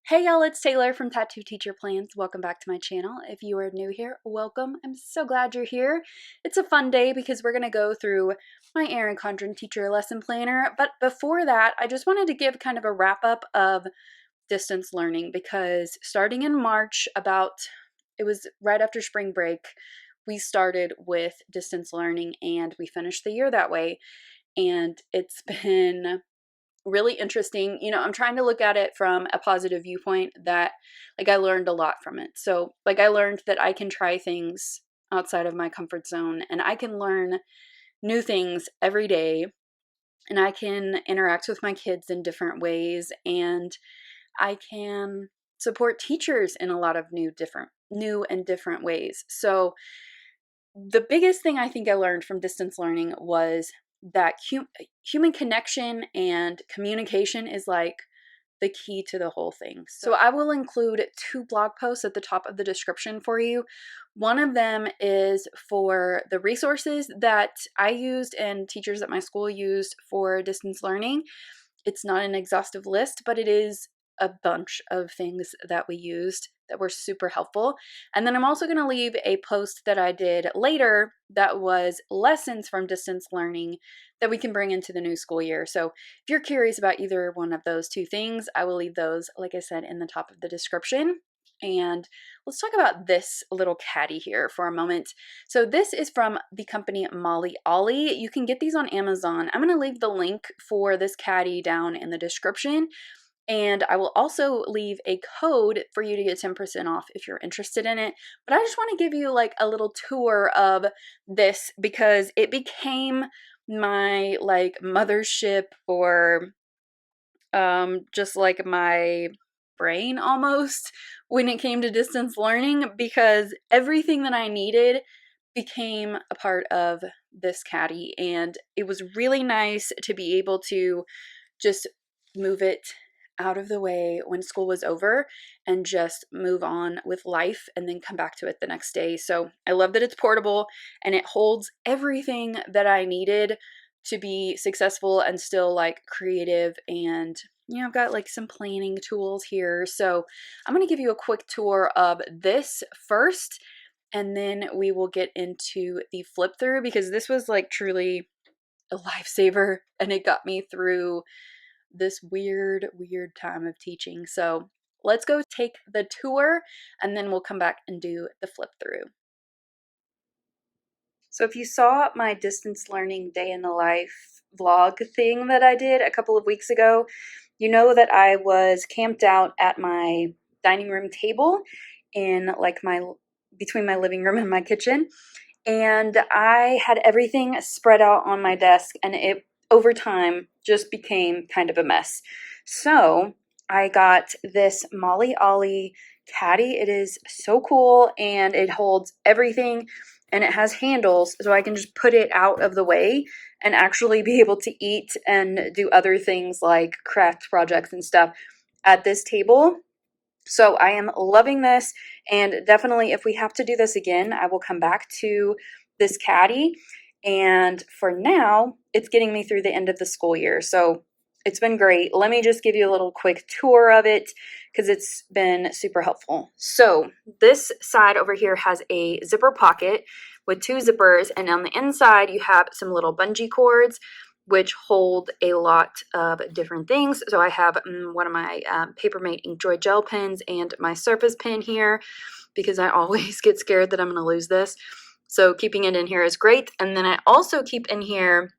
Hey y'all, it's Taylor from Tattooed Teacher Plans. Welcome back to my channel. If you are new here, welcome. I'm so glad you're here. It's a fun day because we're going to go through my Erin Condren teacher lesson planner. But before that, I just wanted to give kind of a wrap up of distance learning because starting in March, it was right after spring break, we started with distance learning and we finished the year that way. And it's been really interesting. I'm trying to look at it from a positive viewpoint that I learned a lot from it. So I learned that I can try things outside of my comfort zone and I can learn new things every day and I can interact with my kids in different ways and I can support teachers in a lot of new and different ways. So the biggest thing I think I learned from distance learning was that human connection and communication is the key to the whole thing. So I will include 2 blog posts at the top of the description for you. One of them is for the resources that I used and teachers at my school used for distance learning. It's not an exhaustive list, but it is a bunch of things that we used that were super helpful. And then I'm also going to leave a post that I did later that was lessons from distance learning that we can bring into the new school year. So if you're curious about either one of those 2 things, I will leave those, like I said, in the top of the description. And let's talk about this little caddy here for a moment. So this is from the company mollieollie. You can get these on Amazon. I'm going to leave the link for this caddy down in the description. And I will also leave a code for you to get 10% off if you're interested in it. But I just want to give you a little tour of this because it became my mothership or just my brain almost when it came to distance learning, because everything that I needed became a part of this caddy. And it was really nice to be able to just move it out of the way when school was over and just move on with life and then come back to it the next day. So I love that it's portable and it holds everything that I needed to be successful and still creative. And I've got some planning tools here. So I'm going to give you a quick tour of this first and then we will get into the flip through, because this was truly a lifesaver and it got me through this weird time of teaching. So let's go take the tour and then we'll come back and do the flip through. So if you saw my distance learning day in the life vlog thing that I did a couple of weeks ago, you know that I was camped out at my dining room table in between my living room and my kitchen. And I had everything spread out on my desk and it over time just became kind of a mess. So I got this mollieollie caddy. It is so cool and it holds everything and it has handles so I can just put it out of the way and actually be able to eat and do other things like craft projects and stuff at this table. So I am loving this, and definitely if we have to do this again, I will come back to this caddy. And for now, it's getting me through the end of the school year. So it's been great. Let me just give you a little quick tour of it because it's been super helpful. So this side over here has a zipper pocket with 2 zippers, and on the inside you have some little bungee cords which hold a lot of different things. So I have one of my Papermate Inkjoy gel pens and my Surface pen here because I always get scared that I'm going to lose this. So keeping it in here is great. And then I also keep in here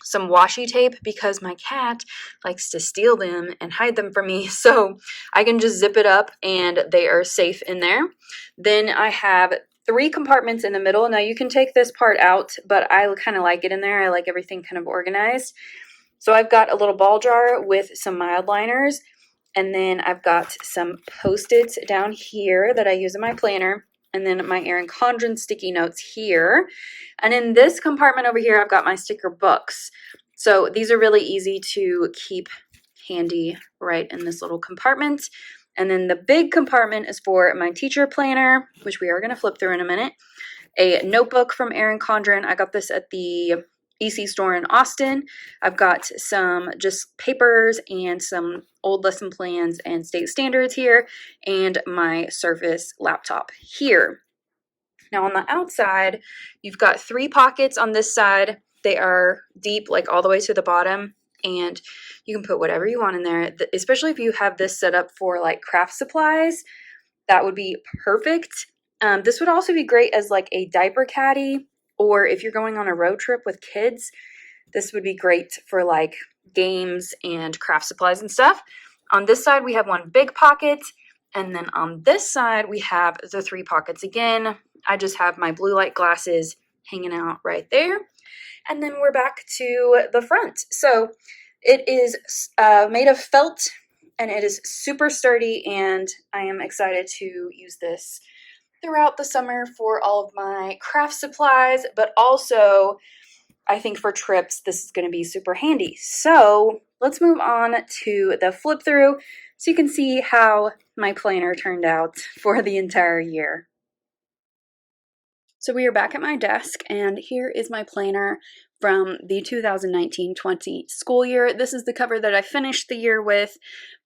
some washi tape because my cat likes to steal them and hide them from me. So I can just zip it up and they are safe in there. Then I have 3 compartments in the middle. Now you can take this part out, but I kind of like it in there. I like everything kind of organized. So I've got a little ball jar with some mild liners, and then I've got some Post-its down here that I use in my planner, and then my Erin Condren sticky notes here. And in this compartment over here, I've got my sticker books. So these are really easy to keep handy right in this little compartment. And then the big compartment is for my teacher planner, which we are going to flip through in a minute. A notebook from Erin Condren. I got this at the EC store in Austin. I've got some just papers and some old lesson plans and state standards here, and my Surface laptop here. Now on the outside, you've got 3 pockets on this side. They are deep, like all the way to the bottom, and you can put whatever you want in there, especially if you have this set up for like craft supplies. That would be perfect. This would also be great as like a diaper caddy, or if you're going on a road trip with kids, this would be great for like games and craft supplies and stuff. On this side, we have one big pocket, and then on this side, we have the 3 pockets again. I just have my blue light glasses hanging out right there. And then we're back to the front. So it is made of felt, and it is super sturdy, and I am excited to use this throughout the summer for all of my craft supplies, but also I think for trips, this is going to be super handy. So let's move on to the flip through so you can see how my planner turned out for the entire year. So we are back at my desk, and here is my planner from the 2019-20 school year. This is the cover that I finished the year with,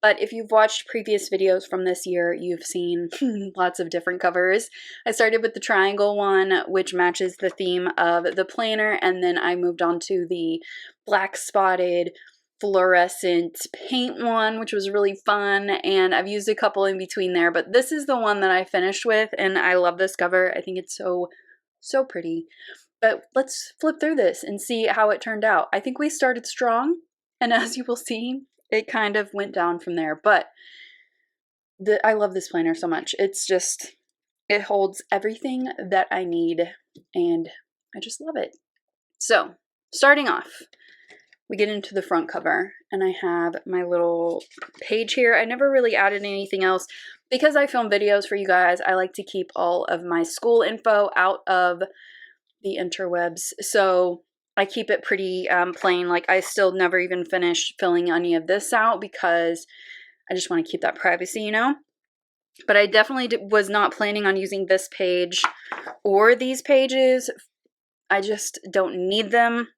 but if you've watched previous videos from this year, you've seen lots of different covers. I started with the triangle one, which matches the theme of the planner, and then I moved on to the black spotted fluorescent paint one, which was really fun, and I've used a couple in between there, but this is the one that I finished with, and I love this cover. I think it's so pretty. But let's flip through this and see how it turned out. I think we started strong, and as you will see, it kind of went down from there, but I love this planner so much. It's just, it holds everything that I need, and I just love it. So, starting off, we get into the front cover, and I have my little page here. I never really added anything else. Because I film videos for you guys, I like to keep all of my school info out of the interwebs. So I keep it pretty plain. Like, I still never even finished filling any of this out because I just want to keep that privacy, you know? But I definitely was not planning on using this page or these pages. I just don't need them.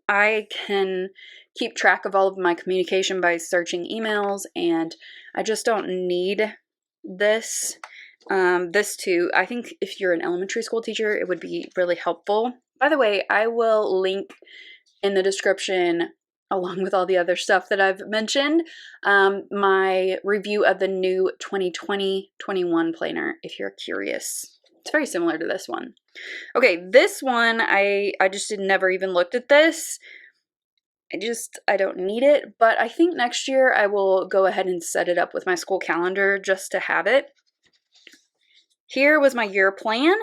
I can keep track of all of my communication by searching emails, and I just don't need this. This too, I think if you're an elementary school teacher, it would be really helpful. By the way, I will link in the description, along with all the other stuff that I've mentioned, my review of the new 2020-21 planner, if you're curious. It's very similar to this one. Okay, this one, I just never even looked at this. I don't need it, but I think next year I will go ahead and set it up with my school calendar just to have it. Here was my year plan.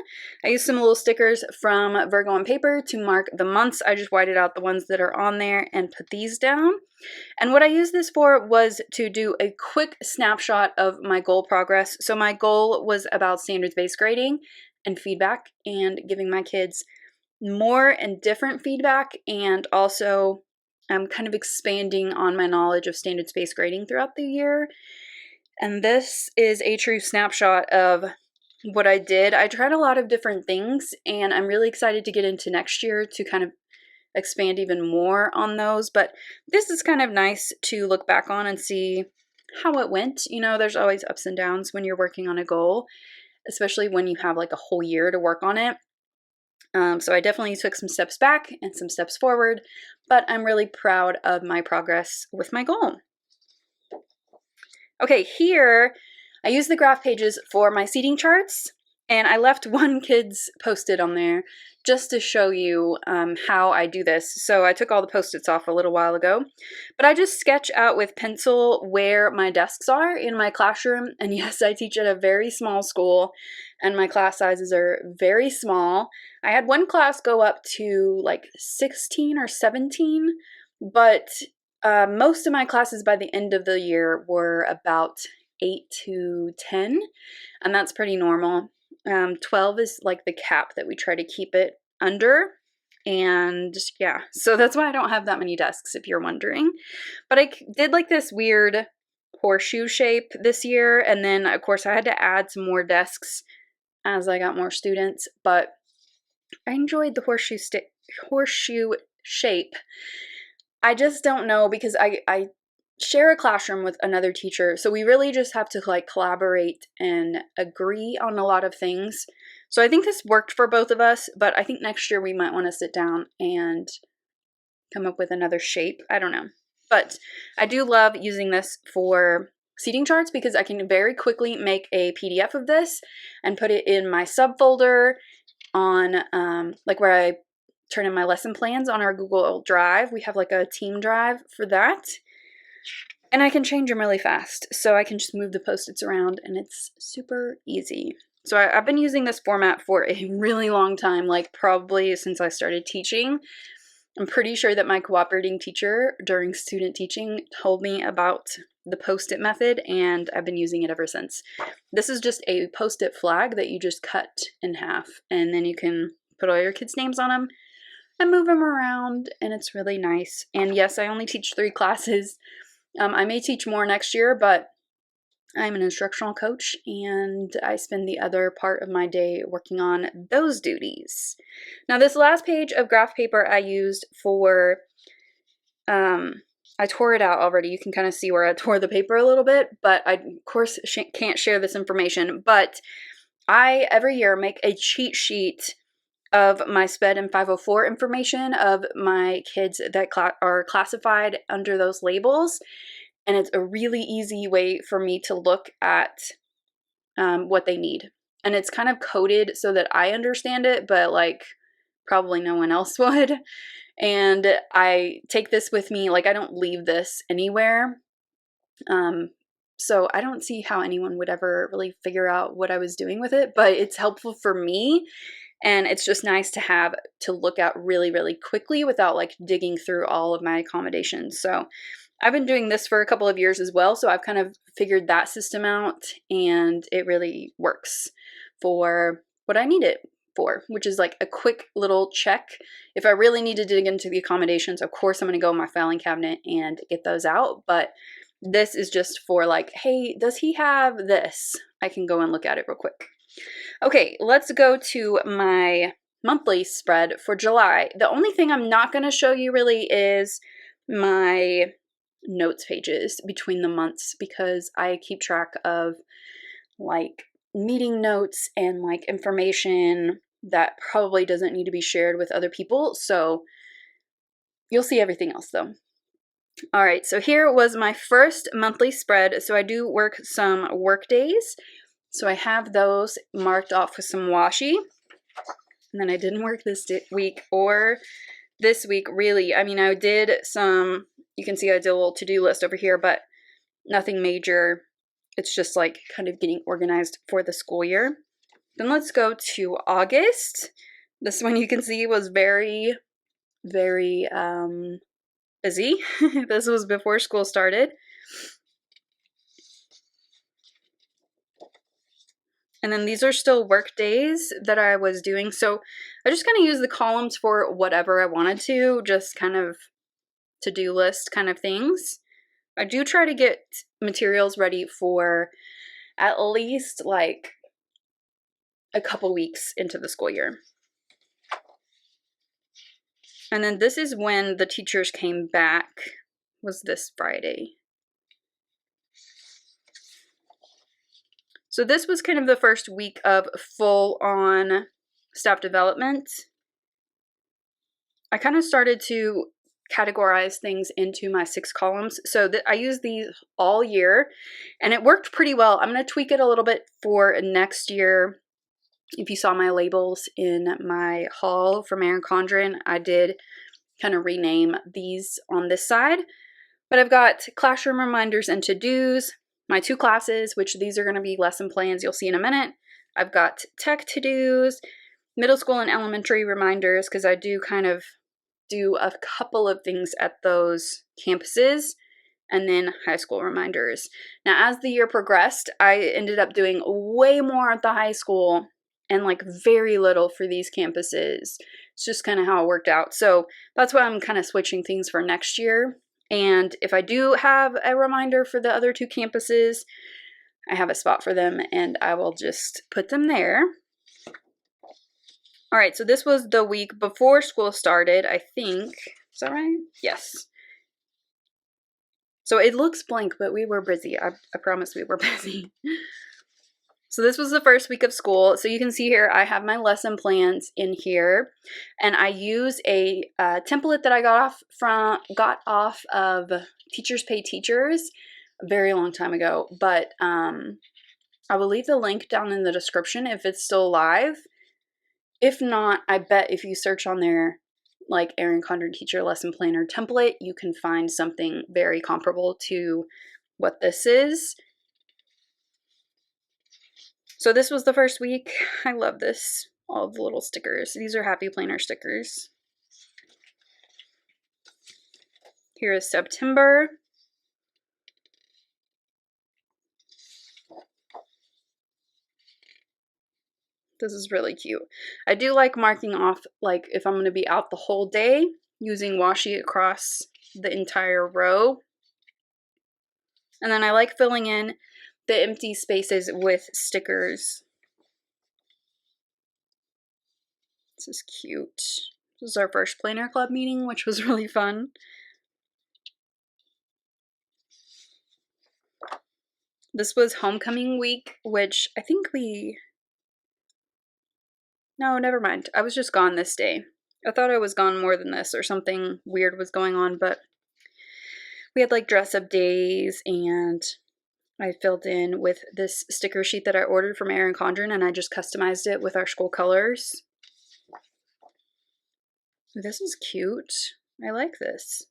I used some little stickers from Virgo on paper to mark the months. I just whited out the ones that are on there and put these down. And what I used this for was to do a quick snapshot of my goal progress. So my goal was about standards-based grading and feedback, and giving my kids more and different feedback, and also kind of expanding on my knowledge of standards-based grading throughout the year. And this is a true snapshot of what I did. I tried a lot of different things, and I'm really excited to get into next year to kind of expand even more on those. But this is kind of nice to look back on and see how it went. You know, there's always ups and downs when you're working on a goal, especially when you have like a whole year to work on it. So I definitely took some steps back and some steps forward, but I'm really proud of my progress with my goal. Okay, here I use the graph pages for my seating charts, and I left one kid's post-it on there just to show you how I do this. So I took all the post-its off a little while ago, but I just sketch out with pencil where my desks are in my classroom. And yes, I teach at a very small school, and my class sizes are very small. I had one class go up to like 16 or 17, but most of my classes by the end of the year were about 8 to 10, and that's pretty normal. 12 is like the cap that we try to keep it under, and yeah, so that's why I don't have that many desks, if you're wondering. But I did like this weird horseshoe shape this year, and then of course I had to add some more desks as I got more students, but I enjoyed the horseshoe shape. I just don't know, because I share a classroom with another teacher, so we really just have to like collaborate and agree on a lot of things. So I think this worked for both of us, but I think next year we might want to sit down and come up with another shape. I don't know. But I do love using this for seating charts, because I can very quickly make a PDF of this and put it in my subfolder on like where I turn in my lesson plans on our Google Drive. We have like a team drive for that. And I can change them really fast. So I can just move the Post-its around and it's super easy. So I've been using this format for a really long time, like probably since I started teaching. I'm pretty sure that my cooperating teacher during student teaching told me about the Post-it method, and I've been using it ever since. This is just a Post-it flag that you just cut in half, and then you can put all your kids' names on them and move them around, and it's really nice. And yes, I only teach 3 classes. I may teach more next year, but I'm an instructional coach, and I spend the other part of my day working on those duties. Now, this last page of graph paper I used for, I tore it out already. You can kind of see where I tore the paper a little bit, but I, of course, can't share this information. But I, every year, make a cheat sheet of my SPED and 504 information of my kids that are classified under those labels. And it's a really easy way for me to look at what they need. And it's kind of coded so that I understand it, but like probably no one else would. And I take this with me, like I don't leave this anywhere. So I don't see how anyone would ever really figure out what I was doing with it, but it's helpful for me. And it's just nice to have to look at really, really quickly without like digging through all of my accommodations. So I've been doing this for a couple of years as well, so I've kind of figured that system out, and it really works for what I need it for, which is like a quick little check. If I really need to dig into the accommodations, of course I'm going to go in my filing cabinet and get those out, but this is just for like, hey, does he have this? I can go and look at it real quick. Okay, let's go to my monthly spread for July. The only thing I'm not going to show you really is my notes pages between the months, because I keep track of like meeting notes and like information that probably doesn't need to be shared with other people. So you'll see everything else though. All right, so here was my first monthly spread. So I do work some work days. So I have those marked off with some washi. And then I didn't work this week or this week really. I mean, I did some, you can see I did a little to-do list over here, but nothing major. It's just like kind of getting organized for the school year. Then let's go to August. This one you can see was very, very busy. This was before school started. And then these are still work days that I was doing. So I just kind of use the columns for whatever I wanted to, just kind of to-do list kind of things. I do try to get materials ready for at least like a couple weeks into the school year. And then this is when the teachers came back, was this Friday. So this was kind of the first week of full-on staff development. I kind of started to categorize things into my 6 columns. So I use these all year, and it worked pretty well. I'm going to tweak it a little bit for next year. If you saw my labels in my haul from Erin Condren, I did kind of rename these on this side. But I've got classroom reminders and to-dos, my 2 classes, which these are going to be lesson plans you'll see in a minute. I've got tech to-dos, middle school and elementary reminders, because I do kind of do a couple of things at those campuses, and then high school reminders. Now, as the year progressed, I ended up doing way more at the high school and like very little for these campuses. It's just kind of how it worked out. So that's why I'm kind of switching things for next year. And if I do have a reminder for the other 2 campuses, I have a spot for them and I will just put them there. All right, so this was the week before school started, I think. Is that right? Yes. So it looks blank, but we were busy. I promise we were busy. So this was the first week of school. So you can see here, I have my lesson plans in here, and I use a template that I got off of Teachers Pay Teachers a very long time ago. But I will leave the link down in the description if it's still live. If not, I bet if you search on there, like Erin Condren Teacher Lesson Planner template, you can find something very comparable to what this is. So this was the first week. I love this. All of the little stickers. These are Happy Planner stickers. Here is September. This is really cute. I do like marking off, like, if I'm going to be out the whole day, using washi across the entire row. And then I like filling in the empty spaces with stickers. This is cute. This was our first planner club meeting, which was really fun. This was homecoming week, which I think no, never mind. I was just gone this day. I thought I was gone more than this, or something weird was going on, but we had like dress up days, and I filled in with this sticker sheet that I ordered from Erin Condren, and I just customized it with our school colors. This is cute. I like this.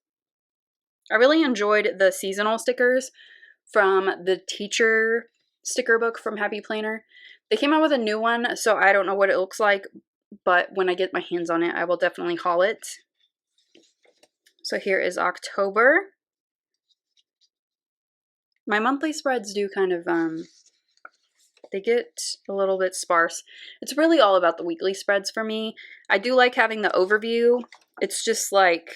I really enjoyed the seasonal stickers from the teacher sticker book from Happy Planner. They came out with a new one, so I don't know what it looks like, but when I get my hands on it, I will definitely haul it. So here is October. My monthly spreads do kind of, they get a little bit sparse. It's really all about the weekly spreads for me. I do like having the overview. It's just like,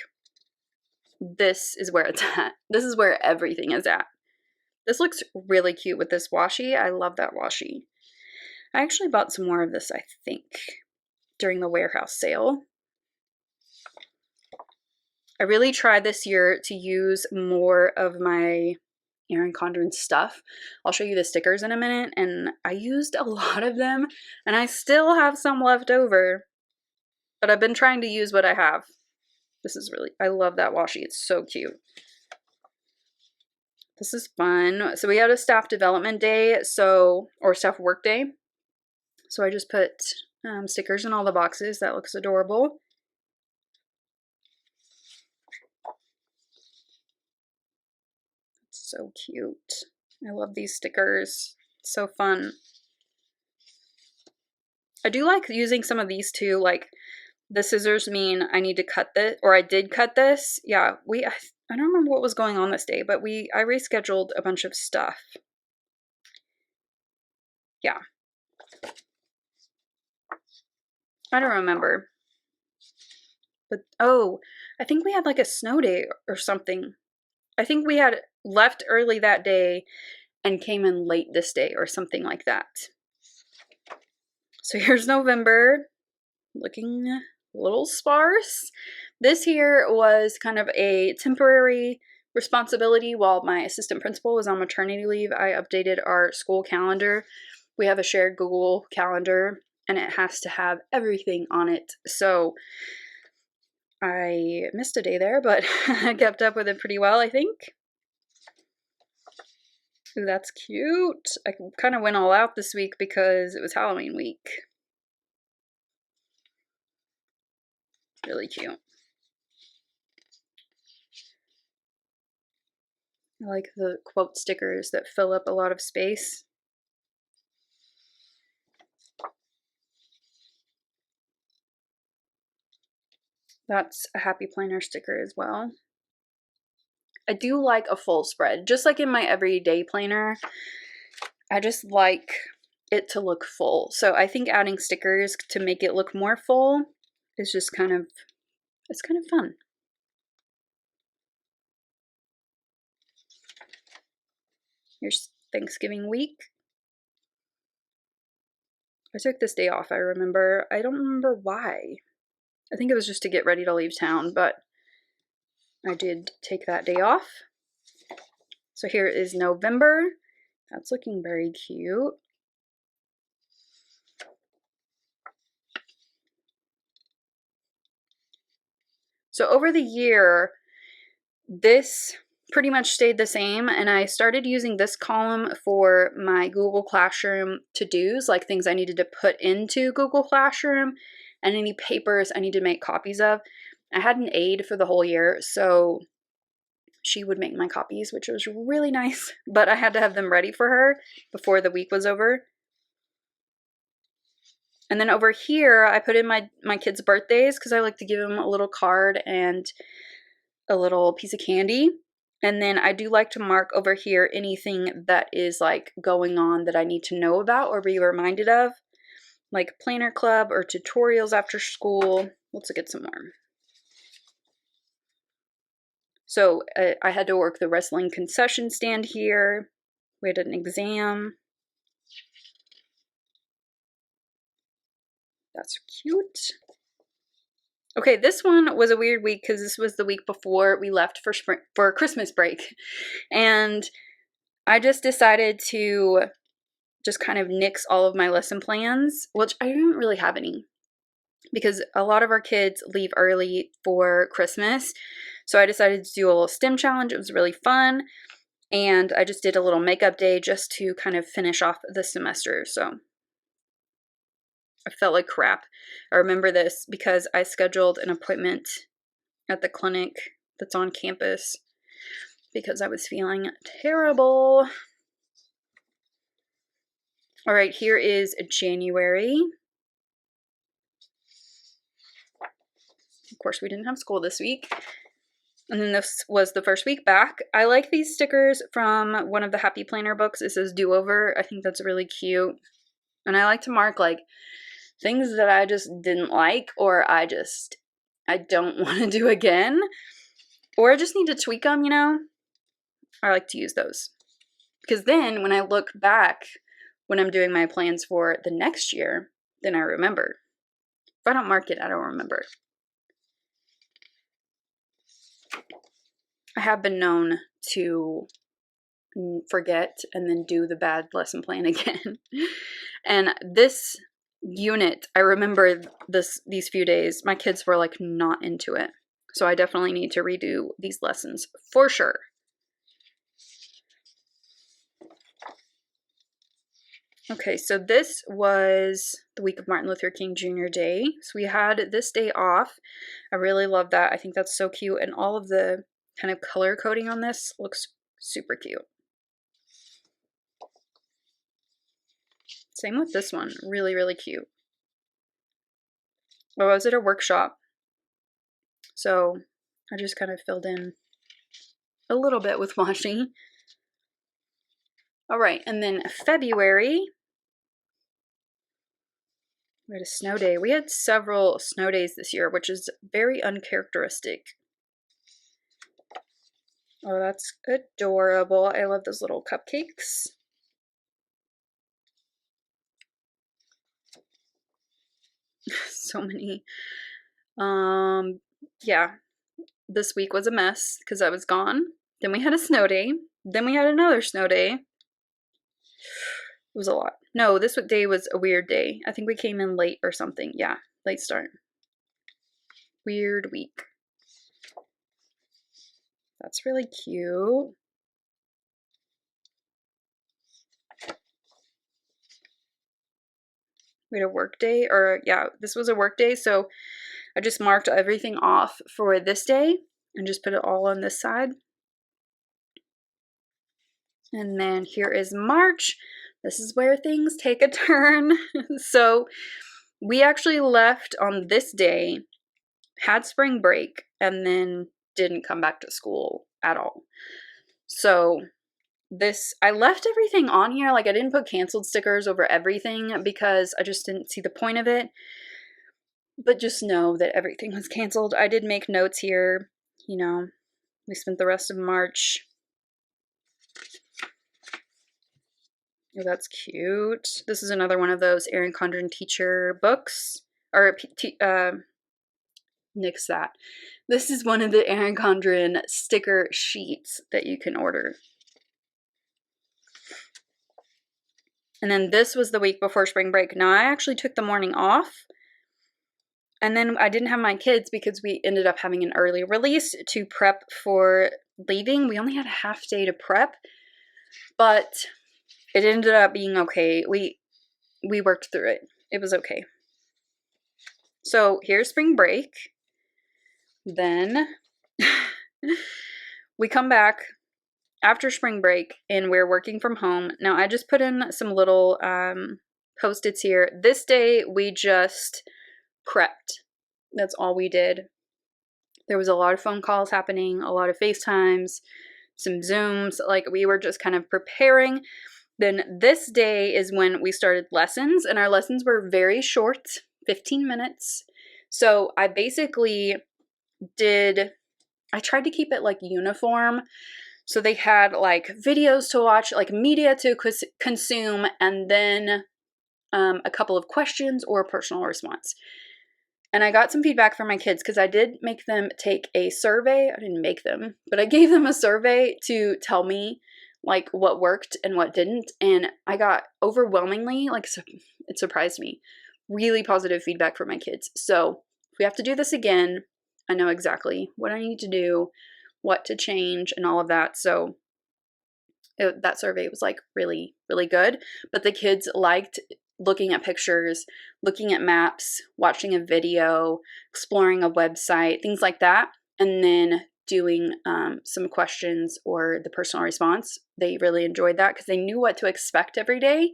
this is where it's at. This is where everything is at. This looks really cute with this washi. I love that washi. I actually bought some more of this, I think, during the warehouse sale. I really tried this year to use more of my Erin Condren stuff. I'll show you the stickers in a minute, and I used a lot of them, and I still have some left over, but I've been trying to use what I have. This is really, I love that washi. It's so cute. This is fun. So we had a staff development day, or staff work day. So I just put stickers in all the boxes. That looks adorable. It's so cute. I love these stickers. It's so fun. I do like using some of these too, like the scissors mean I need to cut this, or I did cut this. Yeah, I don't remember what was going on this day, but I rescheduled a bunch of stuff. Yeah. I don't remember. But, oh, I think we had like a snow day or something. I think we had left early that day and came in late this day or something like that. So here's November, looking a little sparse. This here was kind of a temporary responsibility while my assistant principal was on maternity leave. I updated our school calendar. We have a shared Google calendar, and it has to have everything on it. So I missed a day there, but I kept up with it pretty well, I think. Ooh, that's cute. I kind of went all out this week because it was Halloween week. Really cute. I like the quote stickers that fill up a lot of space. That's a Happy Planner sticker as well. I do like a full spread, just like in my everyday planner. I just like it to look full. So I think adding stickers to make it look more full is just kind of, it's kind of fun. Here's Thanksgiving week. I took this day off, I remember. I don't remember why. I think it was just to get ready to leave town, but I did take that day off. So here is November. That's looking very cute. So over the year, this pretty much stayed the same, and I started using this column for my Google Classroom to-dos, like things I needed to put into Google Classroom and any papers I need to make copies of. I had an aide for the whole year, so she would make my copies, which was really nice, but I had to have them ready for her before the week was over. And then over here, I put in my kids' birthdays because I like to give them a little card and a little piece of candy. And then I do like to mark over here anything that is like going on that I need to know about or be reminded of, like planner club or tutorials after school. Let's look at some more. So I had to work the wrestling concession stand here. We had an exam. That's cute. Okay, this one was a weird week because this was the week before we left for Christmas break. And I just decided to just kind of nix all of my lesson plans, which I didn't really have any because a lot of our kids leave early for Christmas. So I decided to do a little STEM challenge. It was really fun. And I just did a little makeup day just to kind of finish off the semester. So I felt like crap. I remember this because I scheduled an appointment at the clinic that's on campus because I was feeling terrible. All right, here is January. Of course, we didn't have school this week. And then this was the first week back. I like these stickers from one of the Happy Planner books. It says do over. I think that's really cute. And I like to mark like things that I just didn't like or I don't want to do again. Or I just need to tweak them, you know? I like to use those. Because then when I look back when I'm doing my plans for the next year, then I remember. If I don't mark it, I don't remember. I have been known to forget and then do the bad lesson plan again. And this unit, I remember these few days, my kids were like not into it. So I definitely need to redo these lessons for sure. Okay, so this was the week of Martin Luther King Jr. Day. So we had this day off. I really love that. I think that's so cute. And all of the kind of color coding on this looks super cute. Same with this one. Really, really cute. I was at a workshop, so I just kind of filled in a little bit with washi. All right, and then February, we had a snow day. We had several snow days this year, which is very uncharacteristic. Oh, that's adorable. I love those little cupcakes. So many. Yeah, this week was a mess because I was gone. Then we had a snow day. Then we had another snow day. It was a lot. No, this day was a weird day. I think we came in late or something. Yeah, late start. Weird week. That's really cute. We had a work day, or yeah, this was a work day, so I just marked everything off for this day and just put it all on this side. And then here is March. This is where things take a turn. So we actually left on this day, had spring break, and then didn't come back to school at all. So I left everything on here. Like I didn't put canceled stickers over everything because I just didn't see the point of it. But just know that everything was canceled. I did make notes here. You know, we spent the rest of March. Oh, that's cute. This is another one of those Erin Condren teacher books. Or nix that. This is one of the Erin Condren sticker sheets that you can order. And then this was the week before spring break. Now, I actually took the morning off. And then I didn't have my kids because we ended up having an early release to prep for leaving. We only had a half day to prep, but it ended up being okay. We worked through it. It was okay. So here's spring break. Then we come back after spring break and we're working from home. Now I just put in some little post-its here. This day we just prepped. That's all we did. There was a lot of phone calls happening, a lot of FaceTimes, some Zooms. Like, we were just kind of preparing. Then this day is when we started lessons, and our lessons were very short, 15 minutes. So I basically I tried to keep it like uniform. So they had like videos to watch, like media to consume, and then a couple of questions or a personal response. And I got some feedback from my kids because I did make them take a survey. I didn't make them, but I gave them a survey to tell me like what worked and what didn't. And I got overwhelmingly, like, it surprised me, really positive feedback from my kids. So if we have to do this again, I know exactly what I need to do, what to change, and all of that. So that survey was like really, really good. But the kids liked looking at pictures, looking at maps, watching a video, exploring a website, things like that, and then doing some questions or the personal response. They really enjoyed that because they knew what to expect every day,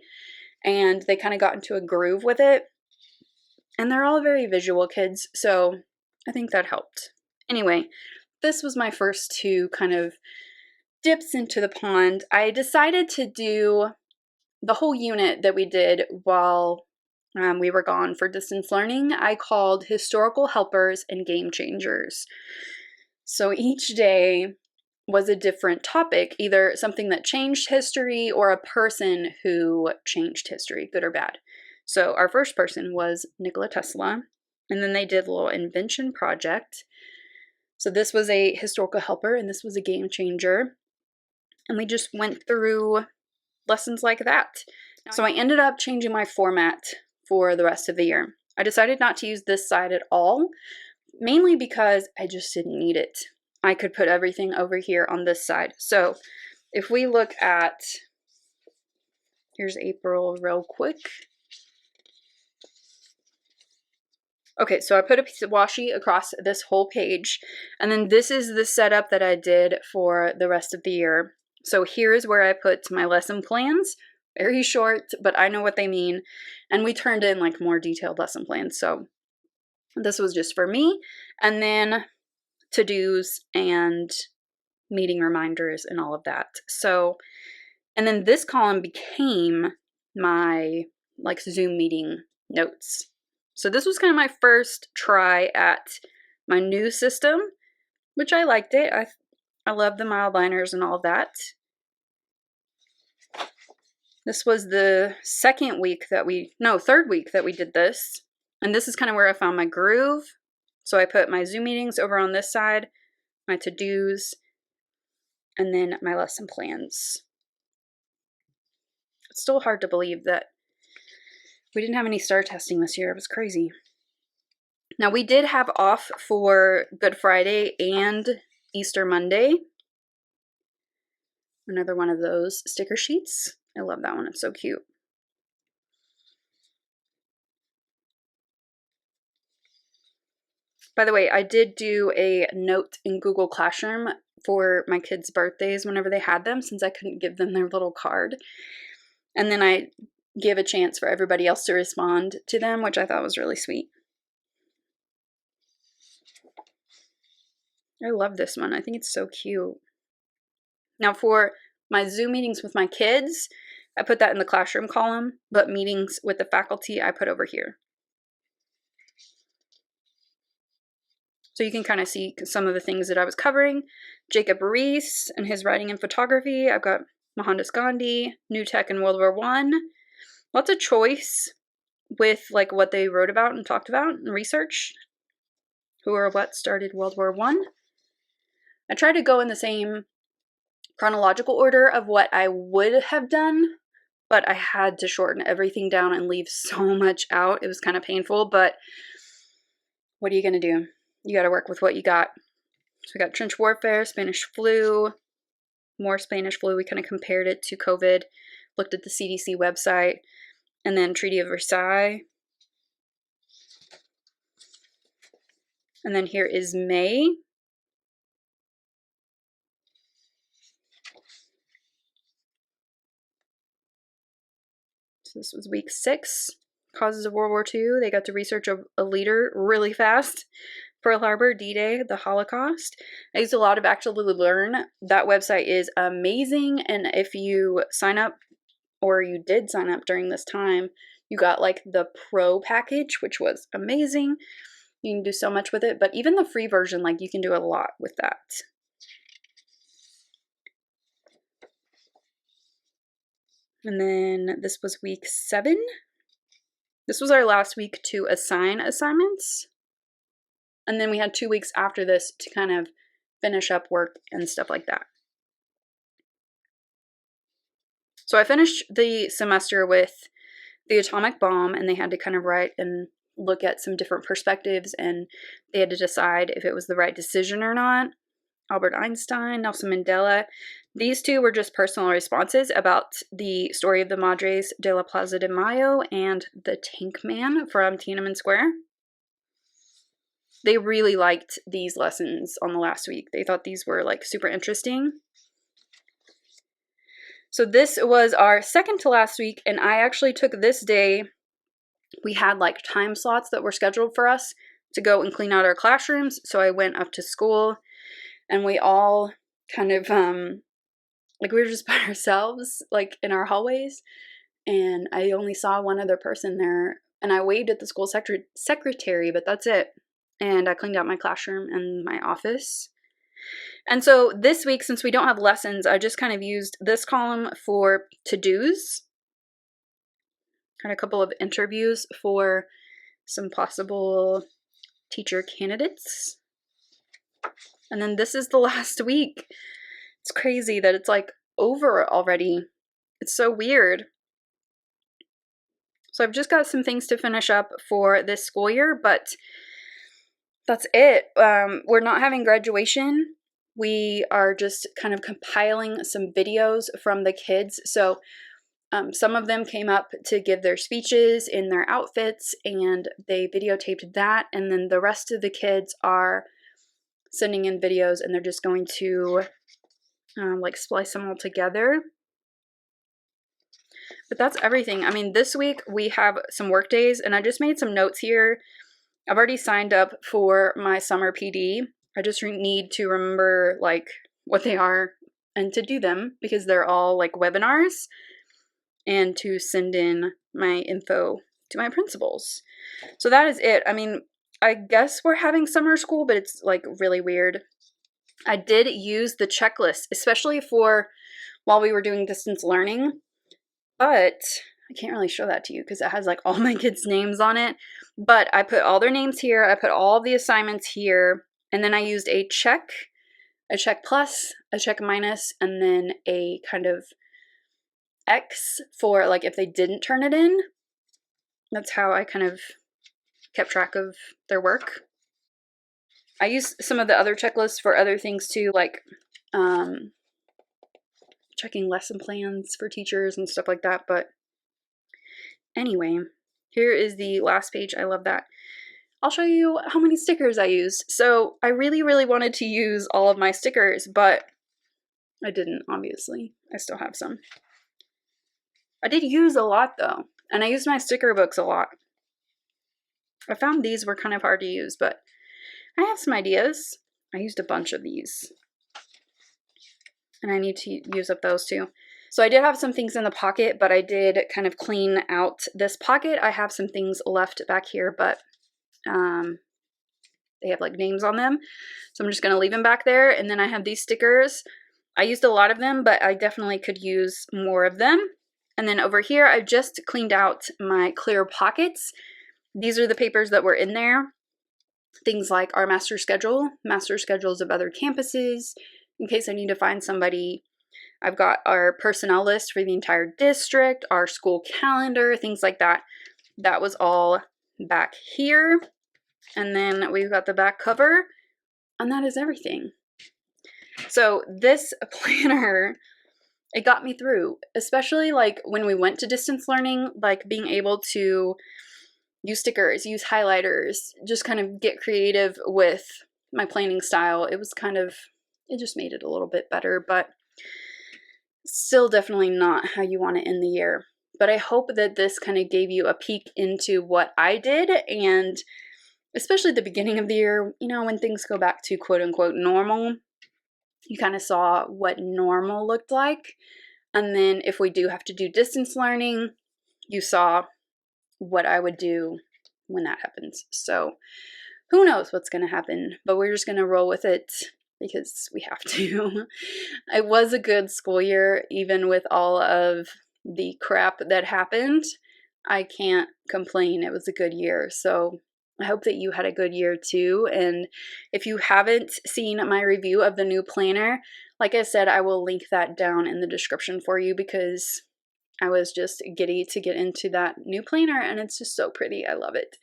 and they kind of got into a groove with it. And they're all very visual kids, so I think that helped. Anyway, this was my first two kind of dips into the pond. I decided to do the whole unit that we did while we were gone for distance learning. I called historical helpers and game changers. So each day was a different topic, either something that changed history or a person who changed history, good or bad. So our first person was Nikola Tesla, and then they did a little invention project. So this was a historical helper and this was a game changer. And we just went through lessons like that. So I ended up changing my format for the rest of the year. I decided not to use this side at all, mainly because I just didn't need it. I could put everything over here on this side. So if we look at, here's April real quick. Okay, so I put a piece of washi across this whole page, and then this is the setup that I did for the rest of the year. So here's where I put my lesson plans, very short, but I know what they mean, and we turned in like more detailed lesson plans. So this was just for me, and then to-dos and meeting reminders and all of that. So, and then this column became my like Zoom meeting notes. So this was kind of my first try at my new system, which I liked it. I love the mild liners and all of that. This was the third week that we did this. And this is kind of where I found my groove. So I put my Zoom meetings over on this side, my to-dos, and then my lesson plans. It's still hard to believe that we didn't have any STAR testing this year. It was crazy. Now, we did have off for Good Friday and Easter Monday. Another one of those sticker sheets. I love that one. It's so cute. By the way, I did do a note in Google Classroom for my kids' birthdays whenever they had them, since I couldn't give them their little card. And then I give a chance for everybody else to respond to them, which I thought was really sweet. I love this one. I think it's so cute. Now for my Zoom meetings with my kids, I put that in the classroom column, but meetings with the faculty I put over here. So you can kind of see some of the things that I was covering. Jacob Rees and his writing and photography. I've got Mohandas Gandhi, New Tech in World War I. Lots of choice with like what they wrote about and talked about and research. who or what started World War I. I tried to go in the same chronological order of what I would have done, but I had to shorten everything down and leave so much out. It was kind of painful, but what are you going to do? You got to work with what you got. So we got trench warfare, Spanish flu, more Spanish flu. We kind of compared it to COVID, looked at the CDC website, and then Treaty of Versailles. And then here is May. So this was week 6. Causes of World War II. They got to research a leader really fast. Pearl Harbor, D-Day, the Holocaust. I used a lot of Actually Learn. That website is amazing. And if you sign up, or you did sign up during this time, you got like the pro package, which was amazing. You can do so much with it. But even the free version, like you can do a lot with that. And then this was week 7. This was our last week to assign assignments. And then we had 2 weeks after this to kind of finish up work and stuff like that. So I finished the semester with the atomic bomb, and they had to kind of write and look at some different perspectives, and they had to decide if it was the right decision or not. Albert Einstein, Nelson Mandela. These 2 were just personal responses about the story of the Madres de la Plaza de Mayo and the Tank Man from Tiananmen Square. They really liked these lessons on the last week. They thought these were like super interesting. So this was our second to last week, and I actually took this day. We had like time slots that were scheduled for us to go and clean out our classrooms. So I went up to school, and we all kind of, like we were just by ourselves, like in our hallways. And I only saw one other person there, and I waved at the school secretary, but that's it. And I cleaned out my classroom and my office. And so this week, since we don't have lessons, I just kind of used this column for to-dos. Had a couple of interviews for some possible teacher candidates. And then this is the last week. It's crazy that it's like over already. It's so weird. So I've just got some things to finish up for this school year, but that's it. We're not having graduation. We are just kind of compiling some videos from the kids. So some of them came up to give their speeches in their outfits, and they videotaped that. And then the rest of the kids are sending in videos, and they're just going to like splice them all together. But that's everything. I mean, this week we have some work days, and I just made some notes here. I've already signed up for my summer PD. I just need to remember like what they are and to do them, because they're all like webinars, and to send in my info to my principals. So that is it. I mean, I guess we're having summer school, but it's like really weird. I did use the checklist, especially for while we were doing distance learning, but I can't really show that to you because it has like all my kids' names on it. But I put all their names here. I put all of the assignments here. And then I used a check plus, a check minus, and then a kind of X for like if they didn't turn it in. That's how I kind of kept track of their work. I used some of the other checklists for other things too, like checking lesson plans for teachers and stuff like that. But anyway, here is the last page. I love that. I'll show you how many stickers I used. So I really, really wanted to use all of my stickers, but I didn't, obviously. I still have some. I did use a lot though, and I used my sticker books a lot. I found these were kind of hard to use, but I have some ideas. I used a bunch of these, and I need to use up those too. So I did have some things in the pocket, but I did kind of clean out this pocket. I have some things left back here, but they have like names on them. So I'm just going to leave them back there. And then I have these stickers. I used a lot of them, but I definitely could use more of them. And then over here, I've just cleaned out my clear pockets. These are the papers that were in there. things like our master schedules of other campuses, in case I need to find somebody. I've got our personnel list for the entire district, our school calendar, things like that. That was all back here. And then we've got the back cover, and that is everything. So this planner, it got me through, especially like when we went to distance learning, like being able to use stickers, use highlighters, just kind of get creative with my planning style. It just made it a little bit better, but still definitely not how you want to end the year. But I hope that this kind of gave you a peek into what I did, and especially the beginning of the year, you know, when things go back to quote unquote normal, you kind of saw what normal looked like. And then if we do have to do distance learning, you saw what I would do when that happens. So who knows what's going to happen, but we're just going to roll with it because we have to. It was a good school year, even with all of the crap that happened. I can't complain. It was a good year. So I hope that you had a good year too. And if you haven't seen my review of the new planner, like I said, I will link that down in the description for you because I was just giddy to get into that new planner and it's just so pretty. I love it.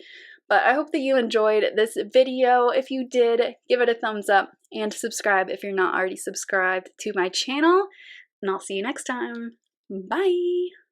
But I hope that you enjoyed this video. If you did, give it a thumbs up and subscribe if you're not already subscribed to my channel. And I'll see you next time. Bye!